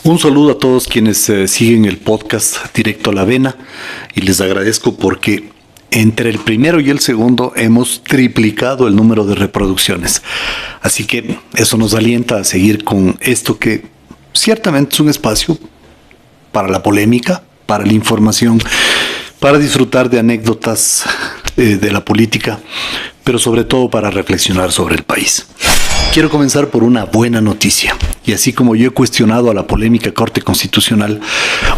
Un saludo a todos quienes siguen el podcast Directo a la Vena y les agradezco porque entre el primero y el segundo hemos triplicado el número de reproducciones. Así que eso nos alienta a seguir con esto que ciertamente es un espacio para la polémica, para la información, para disfrutar de anécdotas de la política, pero sobre todo para reflexionar sobre el país. Quiero comenzar por una buena noticia. Y así como yo he cuestionado a la polémica Corte Constitucional,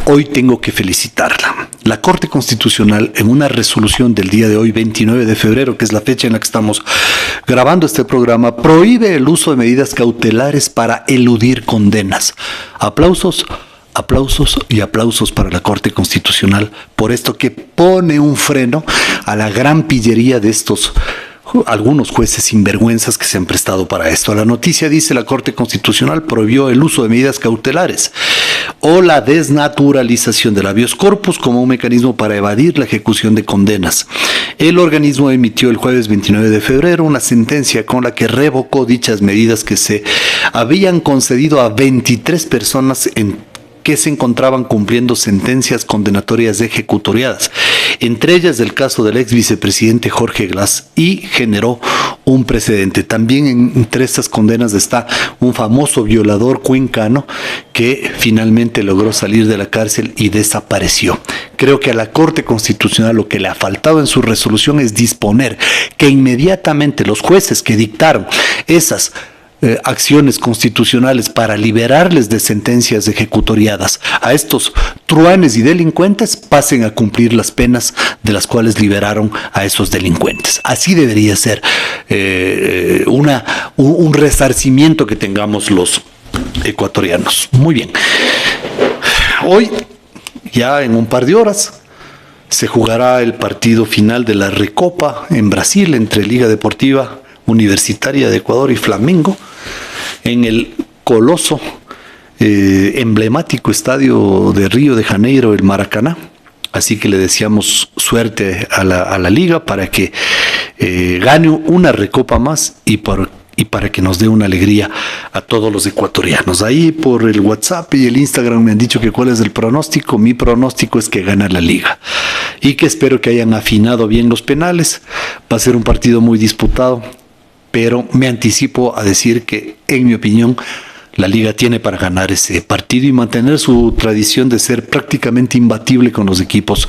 hoy tengo que felicitarla. La Corte Constitucional, en una resolución del día de hoy, 29 de febrero, que es la fecha en la que estamos grabando este programa, prohíbe el uso de medidas cautelares para eludir condenas. Aplausos, aplausos y aplausos para la Corte Constitucional por esto que pone un freno a la gran pillería de algunos jueces sinvergüenzas que se han prestado para esto. La noticia dice: la Corte Constitucional prohibió el uso de medidas cautelares o la desnaturalización del habeas corpus como un mecanismo para evadir la ejecución de condenas. El organismo emitió el jueves 29 de febrero una sentencia con la que revocó dichas medidas que se habían concedido a 23 personas que se encontraban cumpliendo sentencias condenatorias ejecutoriadas, entre ellas el caso del ex vicepresidente Jorge Glass, y generó un precedente. También entre estas condenas está un famoso violador cuencano que finalmente logró salir de la cárcel y desapareció. Creo que a la Corte Constitucional lo que le ha faltado en su resolución es disponer que inmediatamente los jueces que dictaron esas acciones constitucionales para liberarles de sentencias ejecutoriadas a estos truanes y delincuentes pasen a cumplir las penas de las cuales liberaron a esos delincuentes. Así debería ser un resarcimiento que tengamos los ecuatorianos. Muy bien. Hoy, ya en un par de horas, se jugará el partido final de la Recopa en Brasil entre Liga Deportiva Universitaria de Ecuador y Flamengo en el coloso emblemático estadio de Río de Janeiro, el Maracaná. Así que le deseamos suerte a la liga para que gane una recopa más y para que nos dé una alegría a todos los ecuatorianos. Ahí por el WhatsApp y el Instagram me han dicho que cuál es el pronóstico. Mi pronóstico es que gana la liga y que espero que hayan afinado bien los penales. Va a ser un partido muy disputado, pero me anticipo a decir que, en mi opinión, la Liga tiene para ganar ese partido y mantener su tradición de ser prácticamente imbatible con los equipos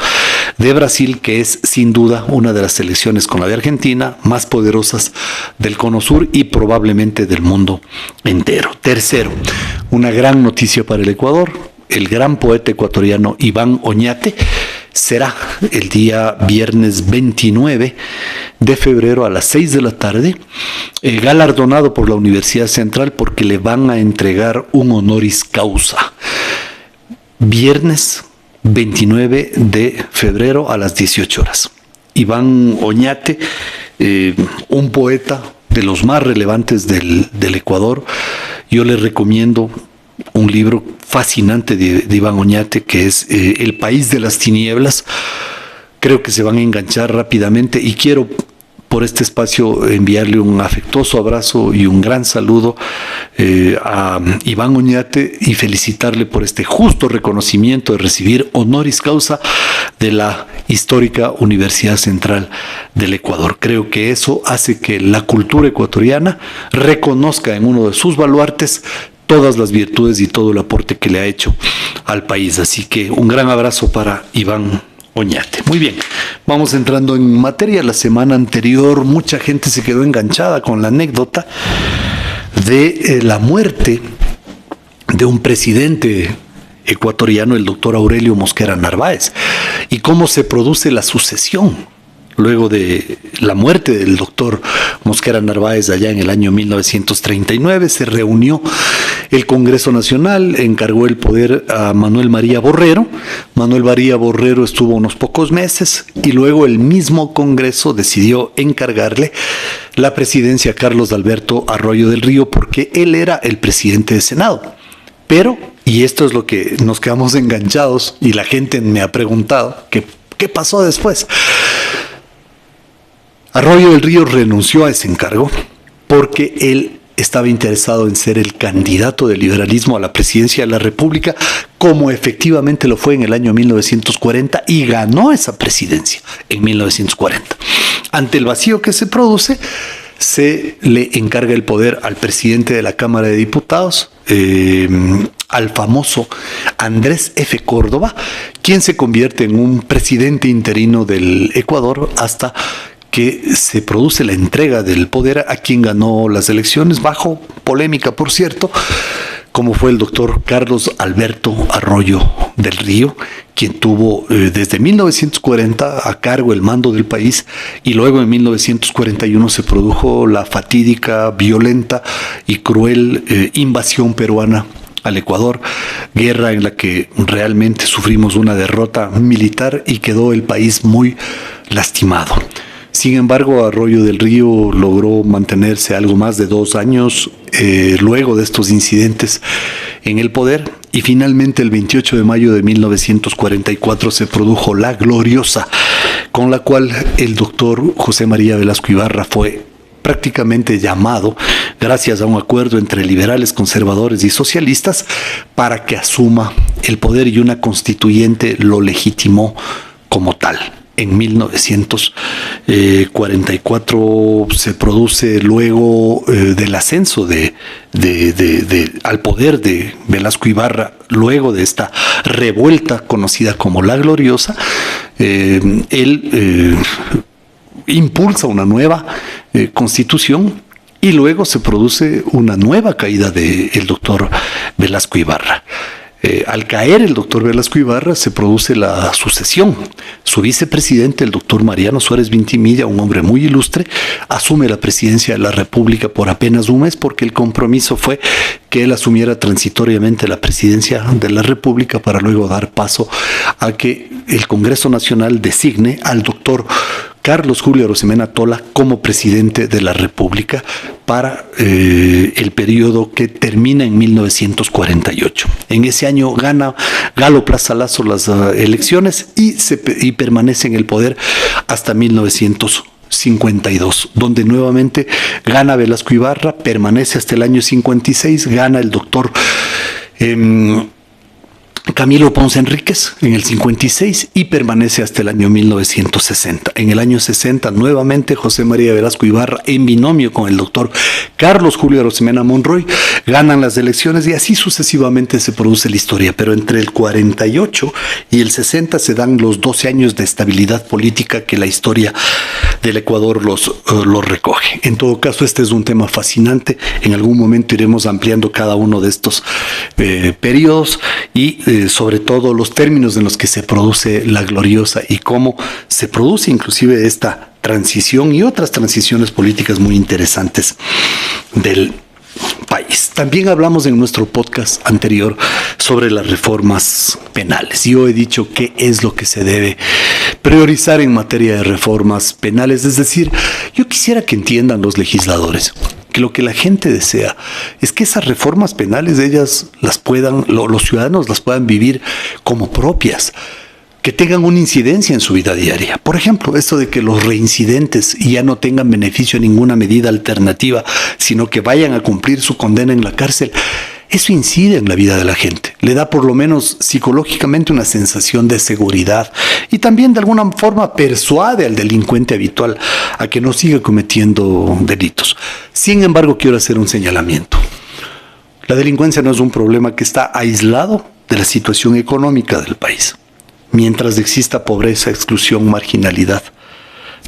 de Brasil, que es sin duda una de las selecciones, con la de Argentina, más poderosas del Cono Sur y probablemente del mundo entero. Tercero, una gran noticia para el Ecuador. El gran poeta ecuatoriano Iván Oñate será el día viernes 29 de febrero a las 6 de la tarde galardonado por la Universidad Central porque le van a entregar un honoris causa. Viernes 29 de febrero a las 18 horas. Iván Oñate, un poeta de los más relevantes del Ecuador. Yo les recomiendo un libro fascinante de Iván Oñate, que es El País de las Tinieblas. Creo que se van a enganchar rápidamente y quiero por este espacio enviarle un afectuoso abrazo y un gran saludo a Iván Oñate y felicitarle por este justo reconocimiento de recibir honoris causa de la histórica Universidad Central del Ecuador. Creo que eso hace que la cultura ecuatoriana reconozca en uno de sus baluartes todas las virtudes y todo el aporte que le ha hecho al país. Así que un gran abrazo para Iván Oñate. Muy bien, vamos entrando en materia. La semana anterior mucha gente se quedó enganchada con la anécdota de la muerte de un presidente ecuatoriano, el doctor Aurelio Mosquera Narváez, y cómo se produce la sucesión. Luego de la muerte del doctor Mosquera Narváez allá en el año 1939, se reunió el Congreso Nacional, encargó el poder a Manuel María Borrero. Manuel María Borrero estuvo unos pocos meses y luego el mismo Congreso decidió encargarle la presidencia a Carlos Alberto Arroyo del Río porque él era el presidente del Senado. Pero, y esto es lo que nos quedamos enganchados y la gente me ha preguntado, ¿qué pasó después? Arroyo del Río renunció a ese encargo porque él estaba interesado en ser el candidato del liberalismo a la presidencia de la República, como efectivamente lo fue en el año 1940 y ganó esa presidencia en 1940. Ante el vacío que se produce, se le encarga el poder al presidente de la Cámara de Diputados, al famoso Andrés F. Córdoba, quien se convierte en un presidente interino del Ecuador hasta que se produce la entrega del poder a quien ganó las elecciones, bajo polémica, por cierto, como fue el doctor Carlos Alberto Arroyo del Río, quien tuvo desde 1940 a cargo el mando del país, y luego en 1941 se produjo la fatídica, violenta y cruel invasión peruana al Ecuador, guerra en la que realmente sufrimos una derrota militar y quedó el país muy lastimado. Sin embargo, Arroyo del Río logró mantenerse algo más de 2 años luego de estos incidentes en el poder, y finalmente el 28 de mayo de 1944 se produjo la gloriosa, con la cual el doctor José María Velasco Ibarra fue prácticamente llamado, gracias a un acuerdo entre liberales, conservadores y socialistas, para que asuma el poder, y una constituyente lo legitimó como tal. En 1944 se produce luego del ascenso al poder de Velasco Ibarra, luego de esta revuelta conocida como la Gloriosa. Él impulsa una nueva constitución, y luego se produce una nueva caída del doctor Velasco Ibarra. Al caer el doctor Velasco Ibarra, se produce la sucesión. Su vicepresidente, el doctor Mariano Suárez Vintimilla, un hombre muy ilustre, asume la presidencia de la República por apenas un mes, porque el compromiso fue que él asumiera transitoriamente la presidencia de la República para luego dar paso a que el Congreso Nacional designe al doctor Carlos Julio Arosemena Tola como presidente de la República para el periodo que termina en 1948. En ese año gana Galo Plaza Lazo las elecciones y permanece en el poder hasta 1952, donde nuevamente gana Velasco Ibarra, permanece hasta el año 56, gana el doctor Camilo Ponce Enríquez en el 56 y permanece hasta el año 1960. En el año 60, nuevamente José María Velasco Ibarra, en binomio con el doctor Carlos Julio Arosemena Monroy, ganan las elecciones, y así sucesivamente se produce la historia. Pero entre el 48 y el 60 se dan los 12 años de estabilidad política que la historia del Ecuador los recoge. En todo caso, este es un tema fascinante. En algún momento iremos ampliando cada uno de estos periodos y sobre todo los términos en los que se produce la Gloriosa y cómo se produce inclusive esta transición y otras transiciones políticas muy interesantes del país. También hablamos en nuestro podcast anterior sobre las reformas penales. Yo he dicho qué es lo que se debe priorizar en materia de reformas penales. Es decir, yo quisiera que entiendan los legisladores que lo que la gente desea es que esas reformas penales ellas las puedan, los ciudadanos las puedan vivir como propias, que tengan una incidencia en su vida diaria. Por ejemplo, esto de que los reincidentes ya no tengan beneficio de ninguna medida alternativa, sino que vayan a cumplir su condena en la cárcel. Eso incide en la vida de la gente, le da por lo menos psicológicamente una sensación de seguridad y también de alguna forma persuade al delincuente habitual a que no siga cometiendo delitos. Sin embargo, quiero hacer un señalamiento. La delincuencia no es un problema que está aislado de la situación económica del país. Mientras exista pobreza, exclusión, marginalidad,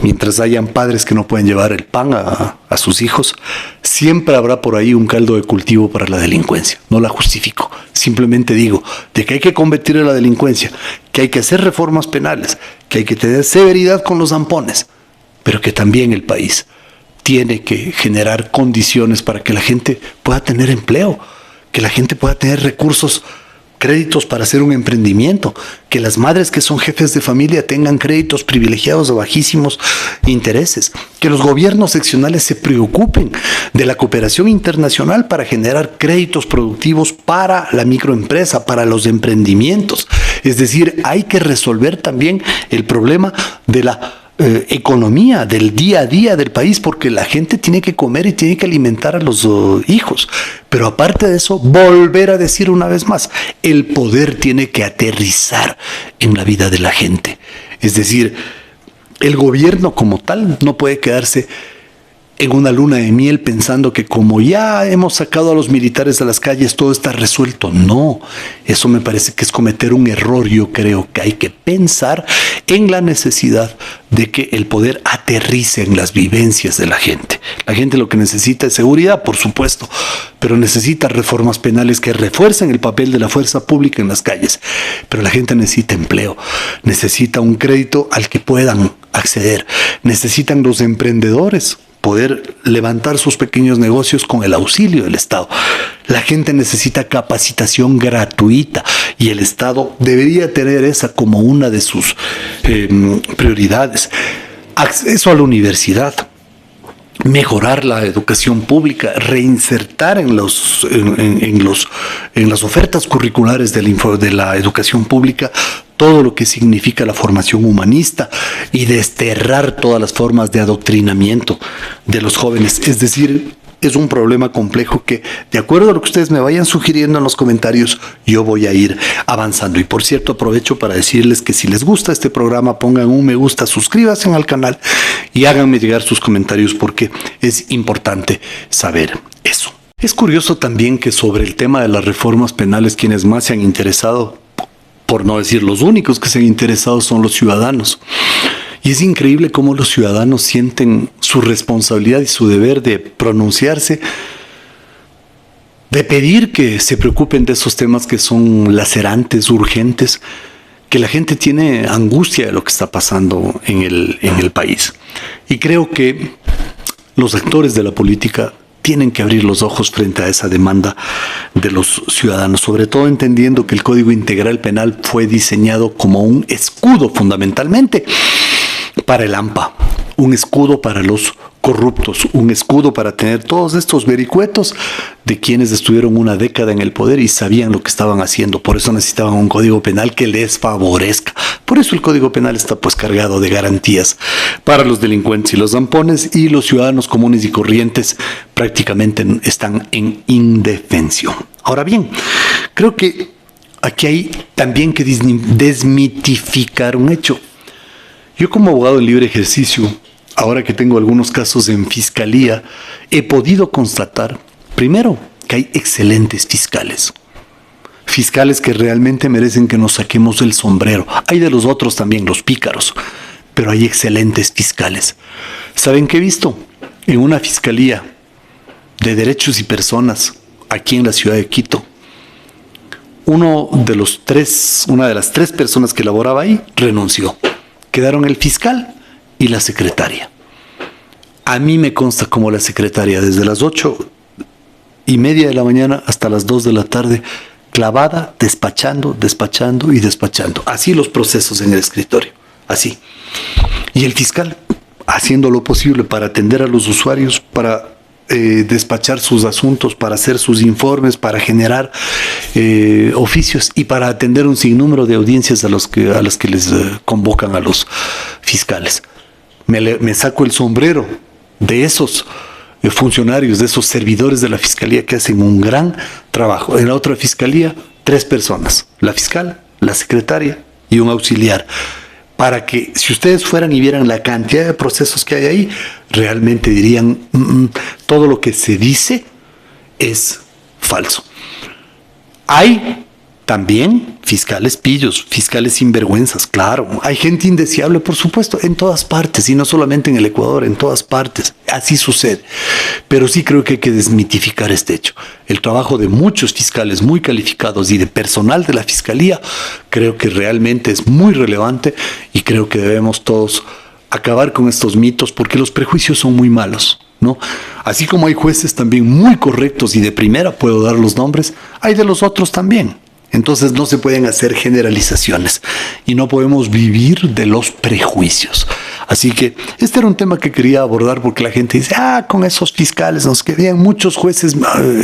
mientras hayan padres que no pueden llevar el pan a sus hijos, siempre habrá por ahí un caldo de cultivo para la delincuencia. No la justifico, simplemente digo de que hay que combatir a la delincuencia, que hay que hacer reformas penales, que hay que tener severidad con los zampones, pero que también el país tiene que generar condiciones para que la gente pueda tener empleo, que la gente pueda tener recursos, créditos para hacer un emprendimiento, que las madres que son jefes de familia tengan créditos privilegiados a bajísimos intereses, que los gobiernos seccionales se preocupen de la cooperación internacional para generar créditos productivos para la microempresa, para los emprendimientos. Es decir, hay que resolver también el problema de la economía del día a día del país, porque la gente tiene que comer y tiene que alimentar a los hijos. Pero aparte de eso, volver a decir una vez más, el poder tiene que aterrizar en la vida de la gente. Es decir, el gobierno como tal no puede quedarse en una luna de miel pensando que como ya hemos sacado a los militares de las calles, todo está resuelto. No, eso me parece que es cometer un error. Yo creo que hay que pensar en la necesidad de que el poder aterrice en las vivencias de la gente. La gente lo que necesita es seguridad, por supuesto, pero necesita reformas penales que refuercen el papel de la fuerza pública en las calles. Pero la gente necesita empleo, necesita un crédito al que puedan acceder, necesitan los emprendedores poder levantar sus pequeños negocios con el auxilio del Estado. La gente necesita capacitación gratuita y el Estado debería tener esa como una de sus prioridades. Acceso a la universidad, mejorar la educación pública, reinsertar en las ofertas curriculares de la educación pública todo lo que significa la formación humanista y desterrar todas las formas de adoctrinamiento de los jóvenes. Es decir, es un problema complejo que, de acuerdo a lo que ustedes me vayan sugiriendo en los comentarios, yo voy a ir avanzando. Y por cierto, aprovecho para decirles que si les gusta este programa, pongan un me gusta, suscríbanse al canal y háganme llegar sus comentarios porque es importante saber eso. Es curioso también que sobre el tema de las reformas penales, quienes más se han interesado, por no decir los únicos que se han interesado, son los ciudadanos. Y es increíble cómo los ciudadanos sienten su responsabilidad y su deber de pronunciarse, de pedir que se preocupen de esos temas que son lacerantes, urgentes, que la gente tiene angustia de lo que está pasando en el país. Y creo que los actores de la política tienen que abrir los ojos frente a esa demanda de los ciudadanos, sobre todo entendiendo que el Código Integral Penal fue diseñado como un escudo fundamentalmente para el AMPA, un escudo para los corruptos, un escudo para tener todos estos vericuetos de quienes estuvieron una década en el poder y sabían lo que estaban haciendo. Por eso necesitaban un código penal que les favorezca. Por eso el código penal está pues cargado de garantías para los delincuentes y los zampones, y los ciudadanos comunes y corrientes prácticamente están en indefensión. Ahora bien, creo que aquí hay también que desmitificar un hecho. Yo como abogado en libre ejercicio, ahora que tengo algunos casos en fiscalía, he podido constatar, primero, que hay excelentes fiscales. Fiscales que realmente merecen que nos saquemos el sombrero. Hay de los otros también, los pícaros, pero hay excelentes fiscales. ¿Saben qué he visto? En una fiscalía de derechos y personas aquí en la ciudad de Quito, una de las tres personas que laboraba ahí renunció. Quedaron el fiscal y la secretaria. A mí me consta como la secretaria desde las 8:30 de la mañana hasta las 2 de la tarde, clavada, despachando y despachando. Así los procesos en el escritorio, así. Y el fiscal haciendo lo posible para atender a los usuarios, para despachar sus asuntos, para hacer sus informes, para generar oficios y para atender un sinnúmero de audiencias a las que les convocan a los fiscales. Me saco el sombrero de esos funcionarios, de esos servidores de la fiscalía que hacen un gran trabajo. En la otra fiscalía, 3 personas, la fiscal, la secretaria y un auxiliar, para que si ustedes fueran y vieran la cantidad de procesos que hay ahí, realmente dirían, todo lo que se dice es falso. Hay también fiscales pillos, fiscales sinvergüenzas, claro. Hay gente indeseable, por supuesto, en todas partes, y no solamente en el Ecuador, en todas partes. Así sucede. Pero sí creo que hay que desmitificar este hecho. El trabajo de muchos fiscales muy calificados y de personal de la fiscalía, creo que realmente es muy relevante, y creo que debemos todos acabar con estos mitos, porque los prejuicios son muy malos, ¿no? Así como hay jueces también muy correctos y de primera, puedo dar los nombres, hay de los otros también. Entonces no se pueden hacer generalizaciones y no podemos vivir de los prejuicios. Así que este era un tema que quería abordar porque la gente dice, con esos fiscales, nos quedan muchos jueces,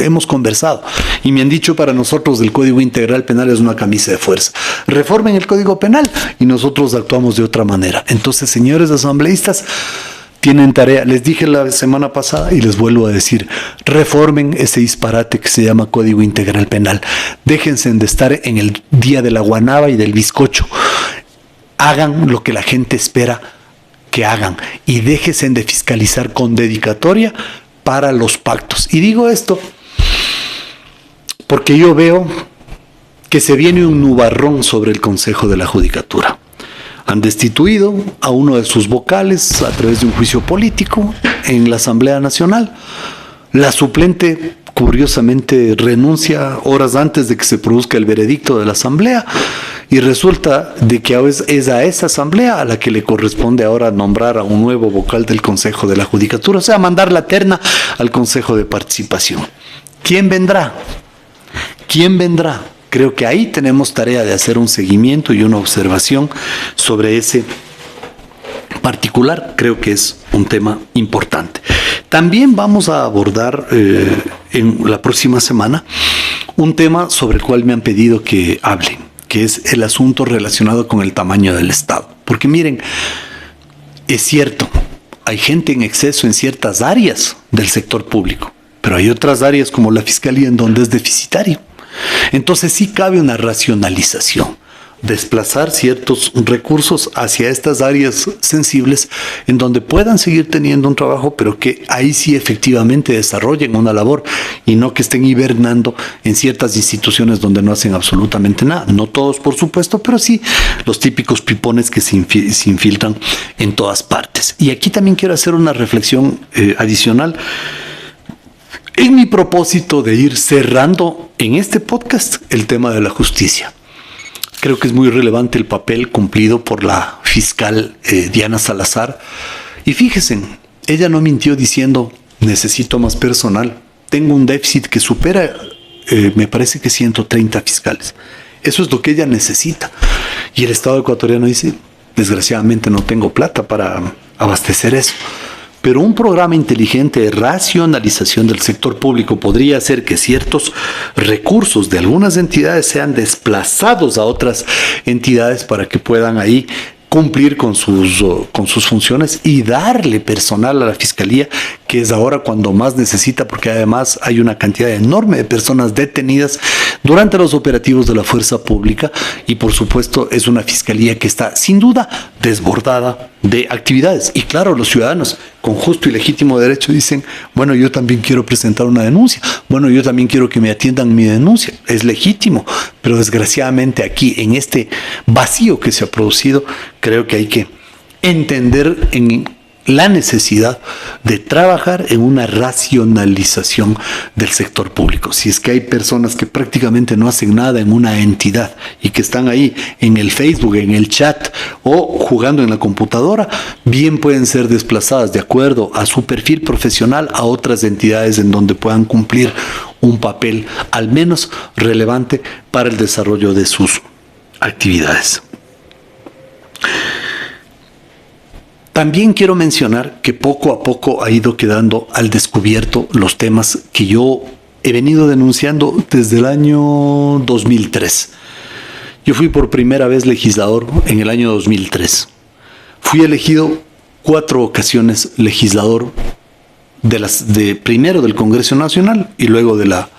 hemos conversado y me han dicho para nosotros el Código Integral Penal es una camisa de fuerza. Reformen el Código Penal y nosotros actuamos de otra manera. Entonces, señores asambleístas, tienen tarea. Les dije la semana pasada y les vuelvo a decir, reformen ese disparate que se llama Código Integral Penal. Déjense de estar en el día de la guanaba y del bizcocho. Hagan lo que la gente espera que hagan y déjense de fiscalizar con dedicatoria para los pactos. Y digo esto porque yo veo que se viene un nubarrón sobre el Consejo de la Judicatura. Han destituido a uno de sus vocales a través de un juicio político en la Asamblea Nacional. La suplente, curiosamente, renuncia horas antes de que se produzca el veredicto de la Asamblea y resulta de que es a esa Asamblea a la que le corresponde ahora nombrar a un nuevo vocal del Consejo de la Judicatura, o sea, mandar la terna al Consejo de Participación. ¿Quién vendrá? ¿Quién vendrá? Creo que ahí tenemos tarea de hacer un seguimiento y una observación sobre ese particular. Creo que es un tema importante. También vamos a abordar en la próxima semana un tema sobre el cual me han pedido que hablen, que es el asunto relacionado con el tamaño del Estado. Porque miren, es cierto, hay gente en exceso en ciertas áreas del sector público, pero hay otras áreas como la Fiscalía en donde es deficitario. Entonces sí cabe una racionalización, desplazar ciertos recursos hacia estas áreas sensibles en donde puedan seguir teniendo un trabajo, pero que ahí sí efectivamente desarrollen una labor y no que estén hibernando en ciertas instituciones donde no hacen absolutamente nada. No todos, por supuesto, pero sí los típicos pipones que se infiltran en todas partes. Y aquí también quiero hacer una reflexión adicional. En mi propósito de ir cerrando en este podcast el tema de la justicia. Creo que es muy relevante el papel cumplido por la fiscal Diana Salazar. Y fíjense, ella no mintió diciendo, necesito más personal. Tengo un déficit que supera, me parece que 130 fiscales. Eso es lo que ella necesita. Y el Estado ecuatoriano dice, desgraciadamente no tengo plata para abastecer eso. Pero un programa inteligente de racionalización del sector público podría hacer que ciertos recursos de algunas entidades sean desplazados a otras entidades para que puedan ahí cumplir con sus funciones y darle personal a la Fiscalía, que es ahora cuando más necesita, porque además hay una cantidad enorme de personas detenidas durante los operativos de la fuerza pública y por supuesto es una Fiscalía que está sin duda desbordada de actividades. Y claro, los ciudadanos con justo y legítimo derecho dicen, bueno, yo también quiero presentar una denuncia, bueno, yo también quiero que me atiendan mi denuncia, es legítimo, pero desgraciadamente aquí en este vacío que se ha producido, creo que hay que entender en la necesidad de trabajar en una racionalización del sector público. Si es que hay personas que prácticamente no hacen nada en una entidad y que están ahí en el Facebook, en el chat o jugando en la computadora, bien pueden ser desplazadas de acuerdo a su perfil profesional a otras entidades en donde puedan cumplir un papel al menos relevante para el desarrollo de sus actividades. También quiero mencionar que poco a poco ha ido quedando al descubierto los temas que yo he venido denunciando desde el año 2003. Yo fui por primera vez legislador en el año 2003. Fui elegido 4 ocasiones legislador primero del Congreso Nacional y luego de la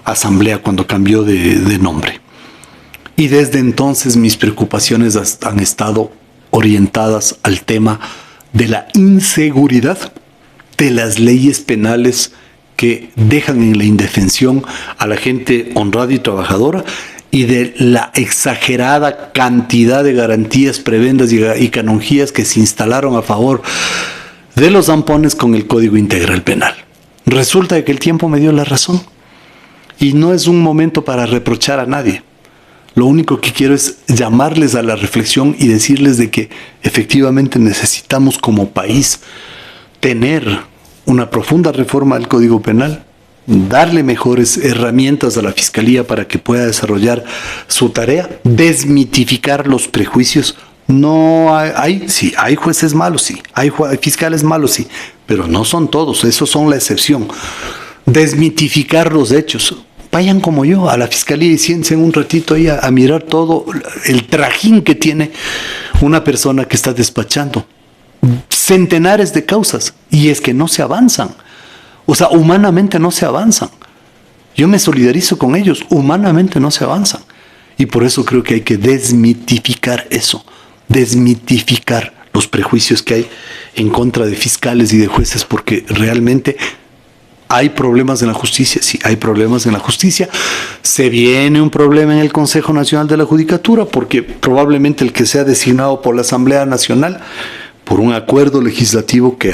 Asamblea cuando cambió de nombre. Y desde entonces mis preocupaciones han estado orientadas al tema de la inseguridad de las leyes penales que dejan en la indefensión a la gente honrada y trabajadora y de la exagerada cantidad de garantías, prebendas y canonjías que se instalaron a favor de los zampones con el Código Integral Penal. Resulta que el tiempo me dio la razón y no es un momento para reprochar a nadie. Lo único que quiero es llamarles a la reflexión y decirles de que efectivamente necesitamos como país tener una profunda reforma del Código Penal, darle mejores herramientas a la Fiscalía para que pueda desarrollar su tarea, desmitificar los prejuicios, No sí, hay jueces malos, sí, hay fiscales malos, sí, pero no son todos, esos son la excepción. Desmitificar los hechos. Vayan como yo a la fiscalía y siéntense un ratito ahí a mirar todo el trajín que tiene una persona que está despachando. Centenares de causas, y es que no se avanzan. O sea, humanamente no se avanzan. Yo me solidarizo con ellos, humanamente no se avanzan. Y por eso creo que hay que desmitificar eso, desmitificar los prejuicios que hay en contra de fiscales y de jueces, porque realmente hay problemas en la justicia, sí, hay problemas en la justicia. Se viene un problema en el Consejo Nacional de la Judicatura, porque probablemente el que sea designado por la Asamblea Nacional, por un acuerdo legislativo que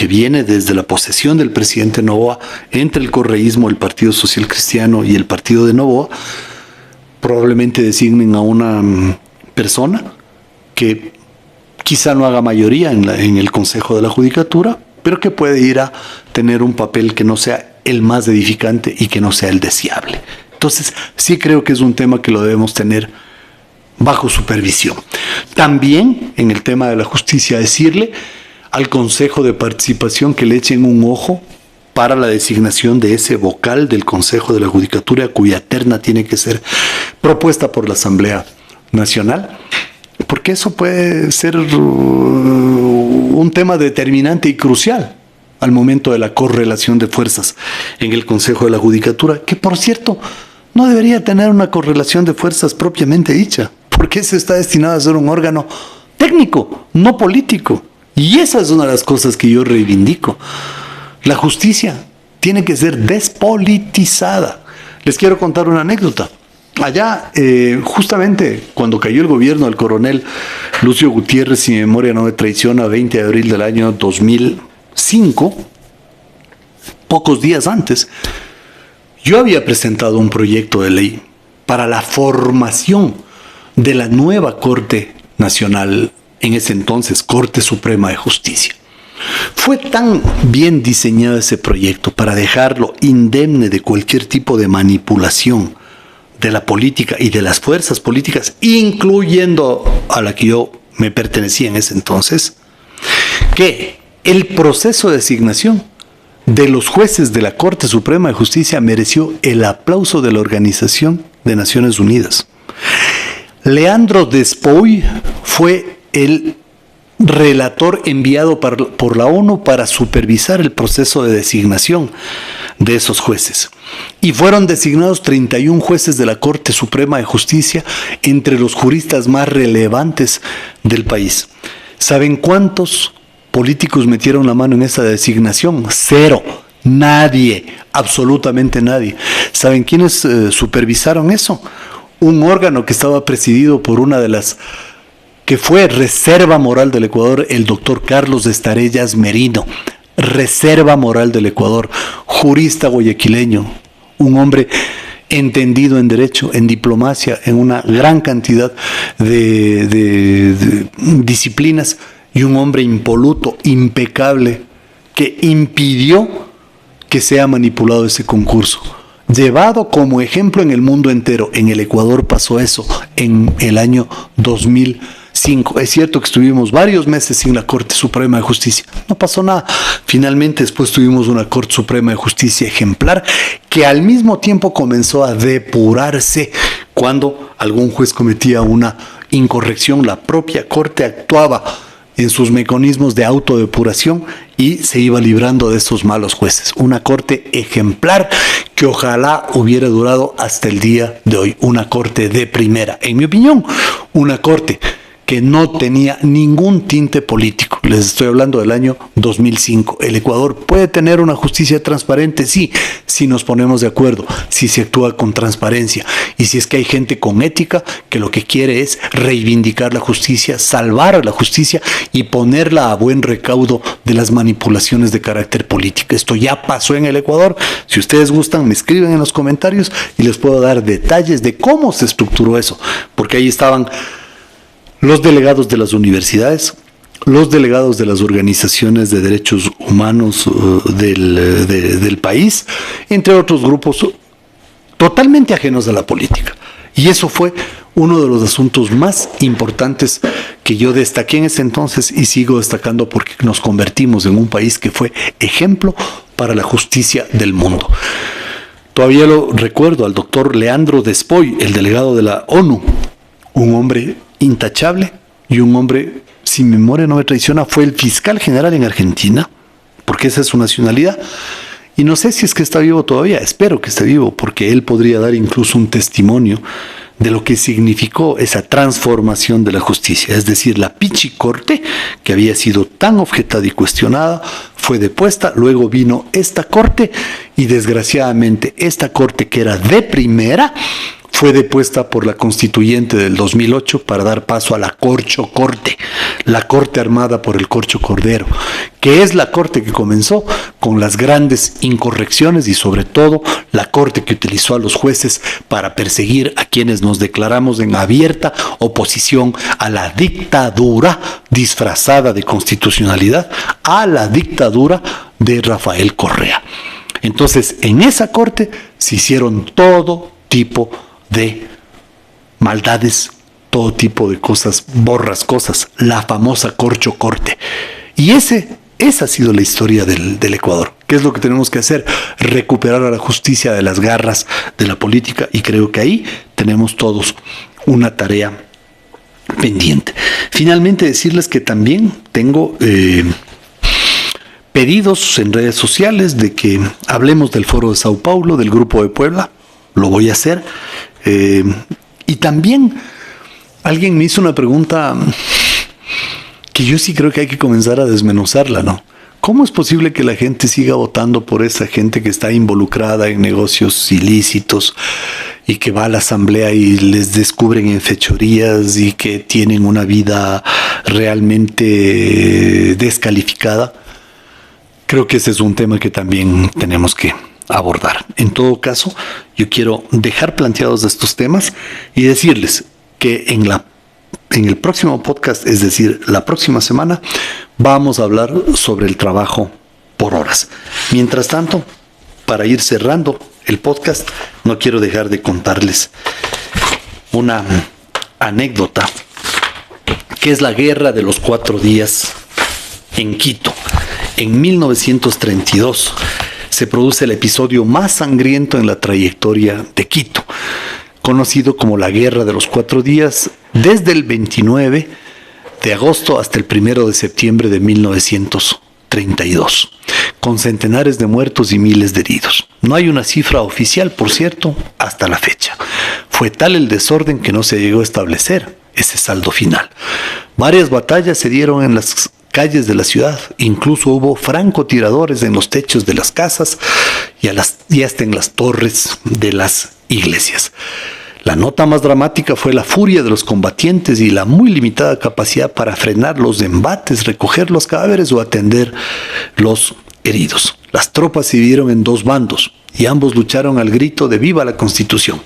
viene desde la posesión del presidente Noboa, entre el correísmo, el Partido Social Cristiano y el partido de Noboa, probablemente designen a una persona que quizá no haga mayoría en el Consejo de la Judicatura, pero que puede ir a tener un papel que no sea el más edificante y que no sea el deseable. Entonces, sí creo que es un tema que lo debemos tener bajo supervisión. También, en el tema de la justicia, decirle al Consejo de Participación que le echen un ojo para la designación de ese vocal del Consejo de la Judicatura, cuya terna tiene que ser propuesta por la Asamblea Nacional, porque eso puede ser un tema determinante y crucial al momento de la correlación de fuerzas en el Consejo de la Judicatura, que por cierto no debería tener una correlación de fuerzas propiamente dicha, porque ese está destinado a ser un órgano técnico, no político. Y esa es una de las cosas que yo reivindico. La justicia tiene que ser despolitizada. Les quiero contar una anécdota. Allá, justamente cuando cayó el gobierno del coronel Lucio Gutiérrez, si mi memoria no me traiciona, 20 de abril del año 2005, pocos días antes, yo había presentado un proyecto de ley para la formación de la nueva Corte Nacional, en ese entonces Corte Suprema de Justicia. Fue tan bien diseñado ese proyecto para dejarlo indemne de cualquier tipo de manipulación de la política y de las fuerzas políticas, incluyendo a la que yo me pertenecía en ese entonces, que el proceso de designación de los jueces de la Corte Suprema de Justicia mereció el aplauso de la Organización de Naciones Unidas. Leandro Despoy fue el relator enviado por la ONU para supervisar el proceso de designación de esos jueces. Y fueron designados 31 jueces de la Corte Suprema de Justicia entre los juristas más relevantes del país. ¿Saben cuántos políticos metieron la mano en esa designación? 0. Nadie, absolutamente nadie. ¿Saben quiénes supervisaron eso? Un órgano que estaba presidido por una de las que fue Reserva Moral del Ecuador, el doctor Carlos Estarellas Merino, Reserva Moral del Ecuador, jurista guayaquileño, un hombre entendido en derecho, en diplomacia, en una gran cantidad de disciplinas, y un hombre impoluto, impecable, que impidió que sea manipulado ese concurso. Llevado como ejemplo en el mundo entero. En el Ecuador pasó eso en el año 2005. Es cierto que estuvimos varios meses sin la Corte Suprema de Justicia. No pasó nada. Finalmente después tuvimos una Corte Suprema de Justicia ejemplar que al mismo tiempo comenzó a depurarse cuando algún juez cometía una incorrección. La propia Corte actuaba en sus mecanismos de autodepuración y se iba librando de esos malos jueces. Una corte ejemplar que ojalá hubiera durado hasta el día de hoy. Una corte de primera. En mi opinión, una corte que no tenía ningún tinte político. Les estoy hablando del año 2005. El Ecuador puede tener una justicia transparente, sí, si nos ponemos de acuerdo, si se actúa con transparencia y si es que hay gente con ética que lo que quiere es reivindicar la justicia, salvar la justicia y ponerla a buen recaudo de las manipulaciones de carácter político. Esto ya pasó en el Ecuador. Si ustedes gustan, me escriben en los comentarios y les puedo dar detalles de cómo se estructuró eso, porque ahí estaban los delegados de las universidades, los delegados de las organizaciones de derechos humanos del país, entre otros grupos totalmente ajenos a la política. Y eso fue uno de los asuntos más importantes que yo destaqué en ese entonces y sigo destacando porque nos convertimos en un país que fue ejemplo para la justicia del mundo. Todavía lo recuerdo al doctor Leandro Despoy, el delegado de la ONU, un hombre intachable y un hombre, si mi memoria no me traiciona, fue el fiscal general en Argentina, porque esa es su nacionalidad. Y no sé si es que está vivo todavía, espero que esté vivo, porque él podría dar incluso un testimonio de lo que significó esa transformación de la justicia. Es decir, la Pichicorte, que había sido tan objetada y cuestionada, fue depuesta, luego vino esta corte y desgraciadamente esta corte, que era de primera, fue depuesta por la constituyente del 2008 para dar paso a la Corcho Corte, la corte armada por el Corcho Cordero, que es la corte que comenzó con las grandes incorrecciones y sobre todo la corte que utilizó a los jueces para perseguir a quienes nos declaramos en abierta oposición a la dictadura disfrazada de constitucionalidad, a la dictadura de Rafael Correa. Entonces, en esa corte se hicieron todo tipo de maldades, todo tipo de cosas borrascosas, la famosa Corcho Corte. Y esa ha sido la historia del Ecuador. ¿Qué es lo que tenemos que hacer? Recuperar a la justicia de las garras de la política, y creo que ahí tenemos todos una tarea pendiente. Finalmente, decirles que también tengo pedidos en redes sociales de que hablemos del Foro de Sao Paulo, del Grupo de Puebla. Lo voy a hacer. Y también alguien me hizo una pregunta que yo sí creo que hay que comenzar a desmenuzarla, ¿no? ¿Cómo es posible que la gente siga votando por esa gente que está involucrada en negocios ilícitos y que va a la asamblea y les descubren en fechorías y que tienen una vida realmente descalificada? Creo que ese es un tema que también tenemos que abordar. En todo caso, yo quiero dejar planteados estos temas y decirles que en el próximo podcast, es decir, la próxima semana, vamos a hablar sobre el trabajo por horas. Mientras tanto, para ir cerrando el podcast, no quiero dejar de contarles una anécdota, que es la Guerra de los 4 días en Quito. En 1932 se produce el episodio más sangriento en la trayectoria de Quito, conocido como la Guerra de los 4 días, desde el 29 de agosto hasta el 1 de septiembre de 1932, con centenares de muertos y miles de heridos. No hay una cifra oficial, por cierto, hasta la fecha. Fue tal el desorden que no se llegó a establecer ese saldo final. Varias batallas se dieron en las calles de la ciudad, incluso hubo francotiradores en los techos de las casas y hasta en las torres de las iglesias. La nota más dramática fue la furia de los combatientes y la muy limitada capacidad para frenar los embates, recoger los cadáveres o atender los heridos. Las tropas se dividieron en 2 bandos y ambos lucharon al grito de ¡Viva la Constitución!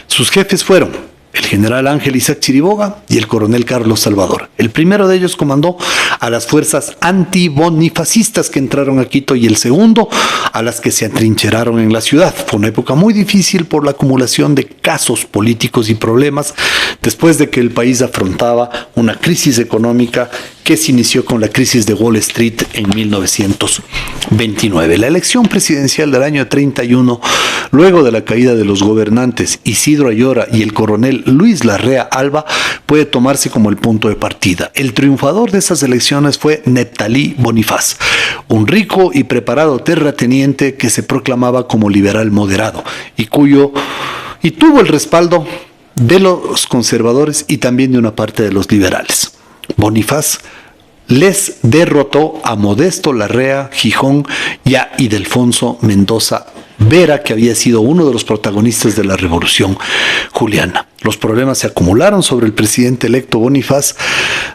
Sus jefes fueron el general Ángel Isaac Chiriboga y el coronel Carlos Salvador. El primero de ellos comandó a las fuerzas antibonifascistas que entraron a Quito y el segundo a las que se atrincheraron en la ciudad. Fue una época muy difícil por la acumulación de casos políticos y problemas después de que el país afrontaba una crisis económica que se inició con la crisis de Wall Street en 1929. La elección presidencial del año 31, luego de la caída de los gobernantes Isidro Ayora y el coronel Luis Larrea Alba, puede tomarse como el punto de partida. El triunfador de esas elecciones fue Neptalí Bonifaz, un rico y preparado terrateniente que se proclamaba como liberal moderado y tuvo el respaldo de los conservadores y también de una parte de los liberales. Bonifaz les derrotó a Modesto Larrea Gijón y a Ildefonso Mendoza Vera, que había sido uno de los protagonistas de la Revolución Juliana. Los problemas se acumularon sobre el presidente electo Bonifaz,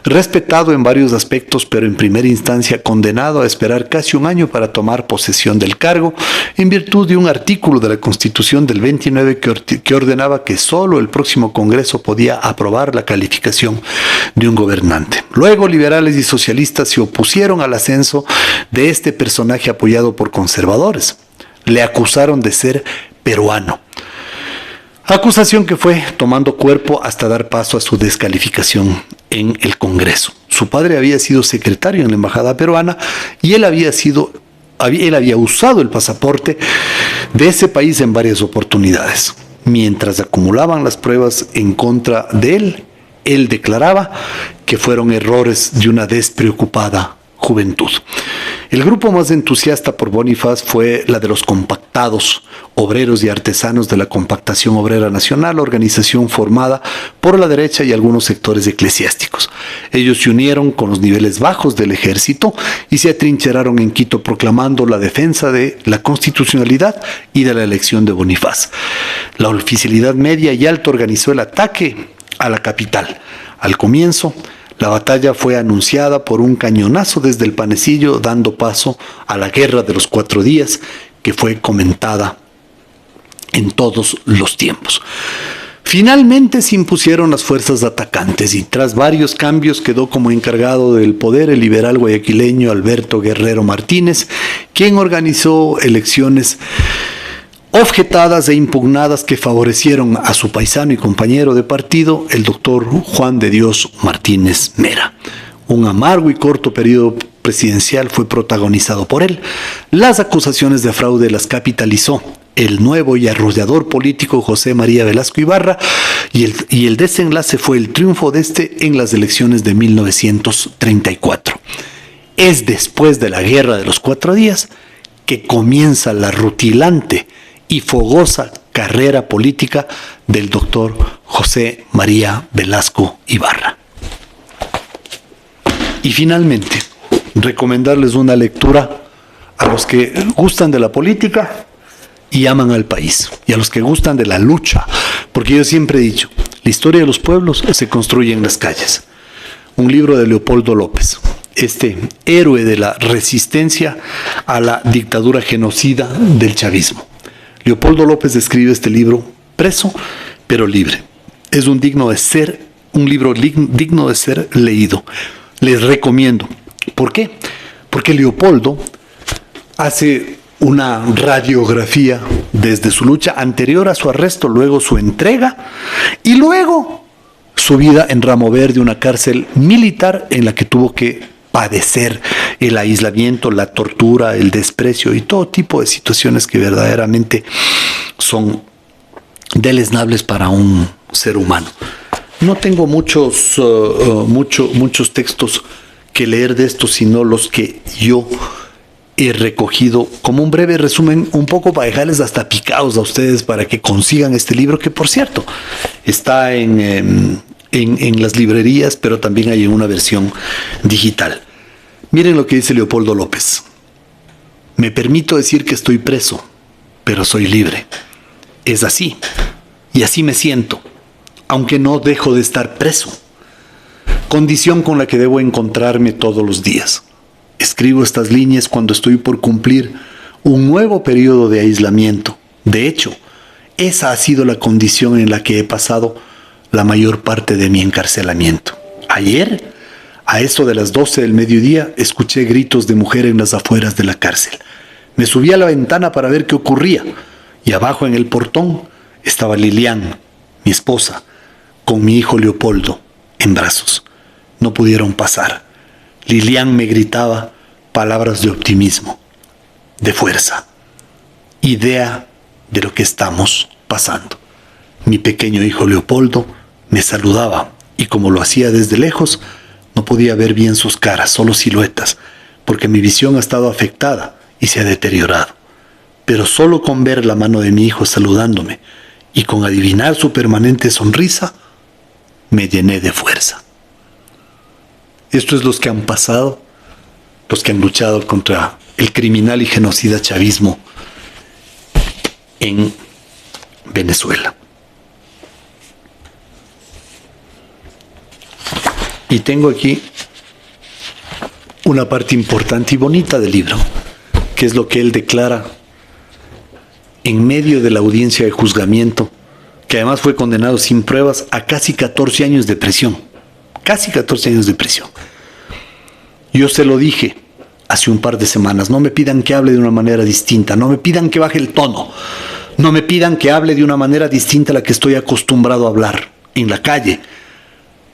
respetado en varios aspectos, pero en primera instancia condenado a esperar casi un año para tomar posesión del cargo, en virtud de un artículo de la Constitución del 29 que ordenaba que solo el próximo Congreso podía aprobar la calificación de un gobernante. Luego, liberales y socialistas se opusieron al ascenso de este personaje apoyado por conservadores. Le acusaron de ser peruano. Acusación que fue tomando cuerpo hasta dar paso a su descalificación en el Congreso. Su padre había sido secretario en la embajada peruana y él había usado el pasaporte de ese país en varias oportunidades. Mientras acumulaban las pruebas en contra de él declaraba que fueron errores de una despreocupada juventud. El grupo más entusiasta por Bonifaz fue la de los compactados, obreros y artesanos de la Compactación Obrera Nacional, organización formada por la derecha y algunos sectores eclesiásticos. Ellos se unieron con los niveles bajos del ejército y se atrincheraron en Quito proclamando la defensa de la constitucionalidad y de la elección de Bonifaz. La oficialidad media y alta organizó el ataque a la capital. Al comienzo, la batalla fue anunciada por un cañonazo desde el Panecillo, dando paso a la Guerra de los 4 días, que fue comentada en todos los tiempos. Finalmente se impusieron las fuerzas atacantes y tras varios cambios quedó como encargado del poder el liberal guayaquileño Alberto Guerrero Martínez, quien organizó elecciones objetadas e impugnadas que favorecieron a su paisano y compañero de partido, el doctor Juan de Dios Martínez Mera. Un amargo y corto periodo presidencial fue protagonizado por él. Las acusaciones de fraude las capitalizó el nuevo y arrollador político José María Velasco Ibarra y el desenlace fue el triunfo de este en las elecciones de 1934. Es después de la Guerra de los 4 días que comienza la rutilante y fogosa carrera política del doctor José María Velasco Ibarra. Y finalmente, recomendarles una lectura a los que gustan de la política y aman al país, y a los que gustan de la lucha, porque yo siempre he dicho, la historia de los pueblos se construye en las calles. Un libro de Leopoldo López, este héroe de la resistencia a la dictadura genocida del chavismo. Leopoldo López escribe este libro preso, pero libre. Es un libro digno de ser leído. Les recomiendo. ¿Por qué? Porque Leopoldo hace una radiografía desde su lucha anterior a su arresto, luego su entrega y luego su vida en Ramo Verde, una cárcel militar en la que tuvo que padecer el aislamiento, la tortura, el desprecio y todo tipo de situaciones que verdaderamente son deleznables para un ser humano. No tengo muchos textos que leer de esto, sino los que yo he recogido como un breve resumen, un poco para dejarles hasta picados a ustedes para que consigan este libro, que por cierto está en las librerías, pero también hay en una versión digital. Miren lo que dice Leopoldo López. Me permito decir que estoy preso, pero soy libre. Es así, y así me siento, aunque no dejo de estar preso. Condición con la que debo encontrarme todos los días. Escribo estas líneas cuando estoy por cumplir un nuevo periodo de aislamiento. De hecho, esa ha sido la condición en la que he pasado la mayor parte de mi encarcelamiento. Ayer, a eso de las 12 del mediodía, escuché gritos de mujer en las afueras de la cárcel. Me subí a la ventana para ver qué ocurría, y abajo en el portón estaba Lilian, mi esposa, con mi hijo Leopoldo en brazos. No pudieron pasar. Lilian me gritaba palabras de optimismo, de fuerza, idea de lo que estamos pasando. Mi pequeño hijo Leopoldo me saludaba y como lo hacía desde lejos, no podía ver bien sus caras, solo siluetas, porque mi visión ha estado afectada y se ha deteriorado. Pero solo con ver la mano de mi hijo saludándome y con adivinar su permanente sonrisa, me llené de fuerza. Esto es los que han pasado, los que han luchado contra el criminal y genocida chavismo en Venezuela. Y tengo aquí una parte importante y bonita del libro, que es lo que él declara en medio de la audiencia de juzgamiento, que además fue condenado sin pruebas a casi 14 años de prisión. Casi 14 años de prisión. Yo se lo dije hace un par de semanas, no me pidan que hable de una manera distinta, no me pidan que baje el tono, No me pidan que hable de una manera distinta a la que estoy acostumbrado a hablar en la calle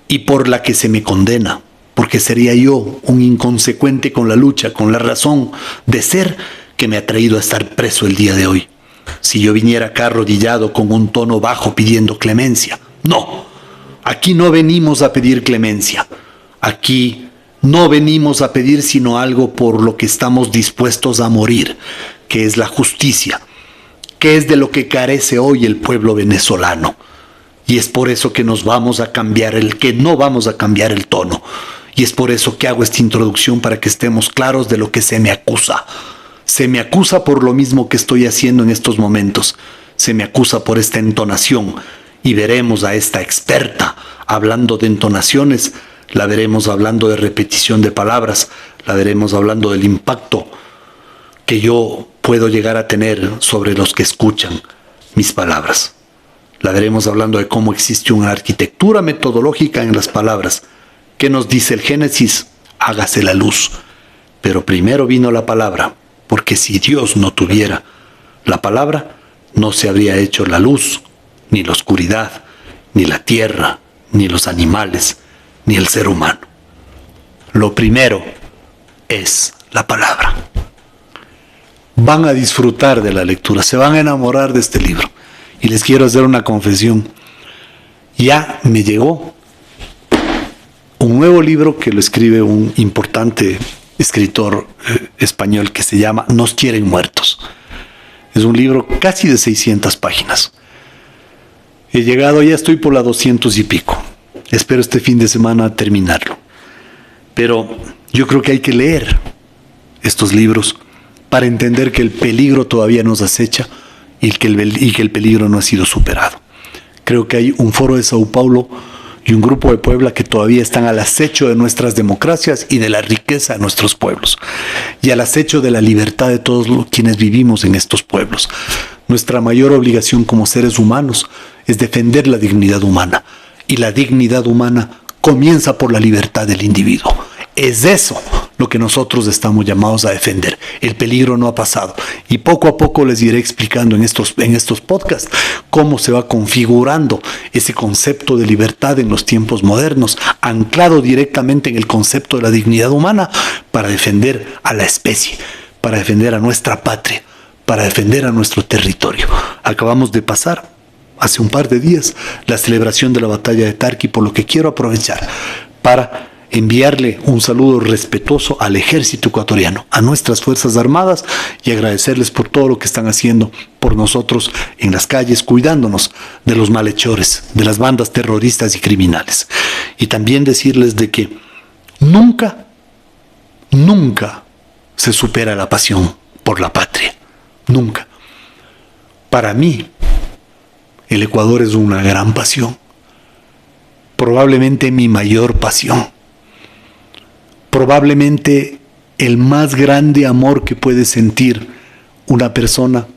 y por la que se me condena, porque sería yo un inconsecuente con la lucha, con la razón de ser que me ha traído a estar preso el día de hoy. Si yo viniera acá arrodillado con un tono bajo pidiendo clemencia. No, aquí no venimos a pedir clemencia. Aquí no venimos a pedir sino algo por lo que estamos dispuestos a morir, que es la justicia, que es de lo que carece hoy el pueblo venezolano. Y es por eso que no vamos a cambiar el tono. Y es por eso que hago esta introducción, para que estemos claros de lo que se me acusa. Se me acusa por lo mismo que estoy haciendo en estos momentos. Se me acusa por esta entonación. Y veremos a esta experta hablando de entonaciones, la veremos hablando de repetición de palabras, la veremos hablando del impacto que yo puedo llegar a tener sobre los que escuchan mis palabras. La veremos hablando de cómo existe una arquitectura metodológica en las palabras. ¿Qué nos dice el Génesis? Hágase la luz. Pero primero vino la palabra, porque si Dios no tuviera la palabra, no se habría hecho la luz, ni la oscuridad, ni la tierra, ni los animales, ni el ser humano. Lo primero es la palabra. Van a disfrutar de la lectura, se van a enamorar de este libro. Y les quiero hacer una confesión. Ya me llegó un nuevo libro que lo escribe un importante escritor español que se llama Nos quieren muertos. Es un libro casi de 600 páginas. He llegado, ya estoy por la 200 y pico. Espero este fin de semana terminarlo. Pero yo creo que hay que leer estos libros para entender que el peligro todavía nos acecha y que el peligro no ha sido superado. Creo que hay un foro de Sao Paulo y un grupo de Puebla que todavía están al acecho de nuestras democracias y de la riqueza de nuestros pueblos, y al acecho de la libertad de todos quienes vivimos en estos pueblos. Nuestra mayor obligación como seres humanos es defender la dignidad humana, y la dignidad humana comienza por la libertad del individuo. Es eso lo que nosotros estamos llamados a defender. El peligro no ha pasado, y poco a poco les iré explicando en estos podcasts cómo se va configurando ese concepto de libertad en los tiempos modernos, anclado directamente en el concepto de la dignidad humana, para defender a la especie, para defender a nuestra patria, para defender a nuestro territorio. Acabamos de pasar hace un par de días la celebración de la batalla de Tarqui, por lo que quiero aprovechar para enviarle un saludo respetuoso al ejército ecuatoriano, a nuestras Fuerzas Armadas, y agradecerles por todo lo que están haciendo por nosotros en las calles, cuidándonos de los malhechores, de las bandas terroristas y criminales. Y también decirles de que nunca se supera la pasión por la patria. Nunca. Para mí, el Ecuador es una gran pasión. Probablemente mi mayor pasión. Probablemente el más grande amor que puede sentir una persona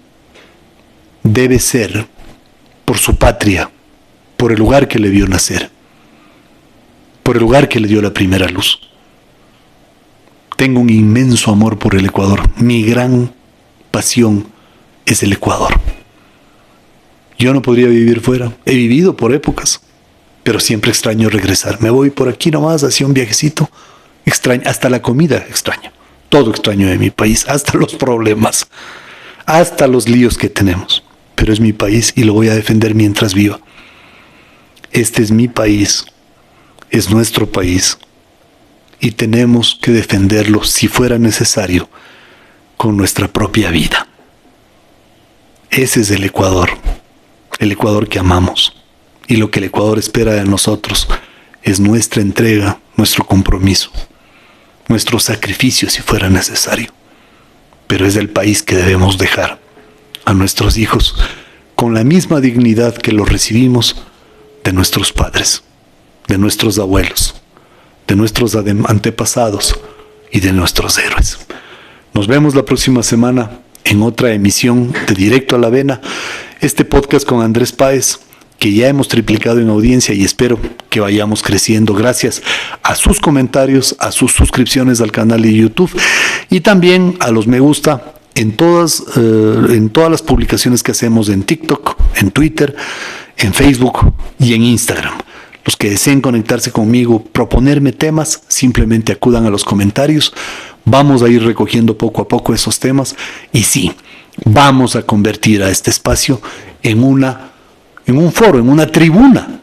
debe ser por su patria, por el lugar que le vio nacer, por el lugar que le dio la primera luz. Tengo un inmenso amor por el Ecuador. Mi gran pasión es el Ecuador. Yo no podría vivir fuera. He vivido por épocas, pero siempre extraño regresar. Me voy por aquí nomás, hacía un viajecito. Extraño, hasta la comida extraño. Todo extraño de mi país, hasta los problemas, hasta los líos que tenemos. Pero es mi país y lo voy a defender mientras viva. Este es mi país, es nuestro país, y tenemos que defenderlo, si fuera necesario, con nuestra propia vida. Ese es el Ecuador que amamos. Y lo que el Ecuador espera de nosotros es nuestra entrega, nuestro compromiso, nuestro sacrificio si fuera necesario. Pero es el país que debemos dejar a nuestros hijos con la misma dignidad que lo recibimos de nuestros padres, de nuestros abuelos, de nuestros antepasados y de nuestros héroes. Nos vemos la próxima semana en otra emisión de Directo a la Avena, este podcast con Andrés Páez, que ya hemos triplicado en audiencia y espero que vayamos creciendo gracias a sus comentarios, a sus suscripciones al canal de YouTube y también a los me gusta en todas las publicaciones que hacemos en TikTok, en Twitter, en Facebook y en Instagram. Los que deseen conectarse conmigo, proponerme temas, simplemente acudan a los comentarios. Vamos a ir recogiendo poco a poco esos temas y sí, vamos a convertir a este espacio en un foro, en una tribuna,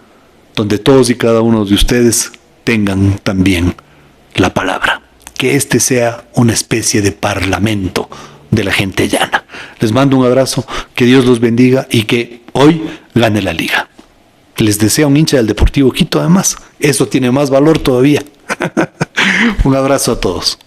donde todos y cada uno de ustedes tengan también la palabra. Que este sea una especie de parlamento de la gente llana. Les mando un abrazo, que Dios los bendiga y que hoy gane la liga. Les desea un hincha del Deportivo Quito además. Eso tiene más valor todavía. Un abrazo a todos.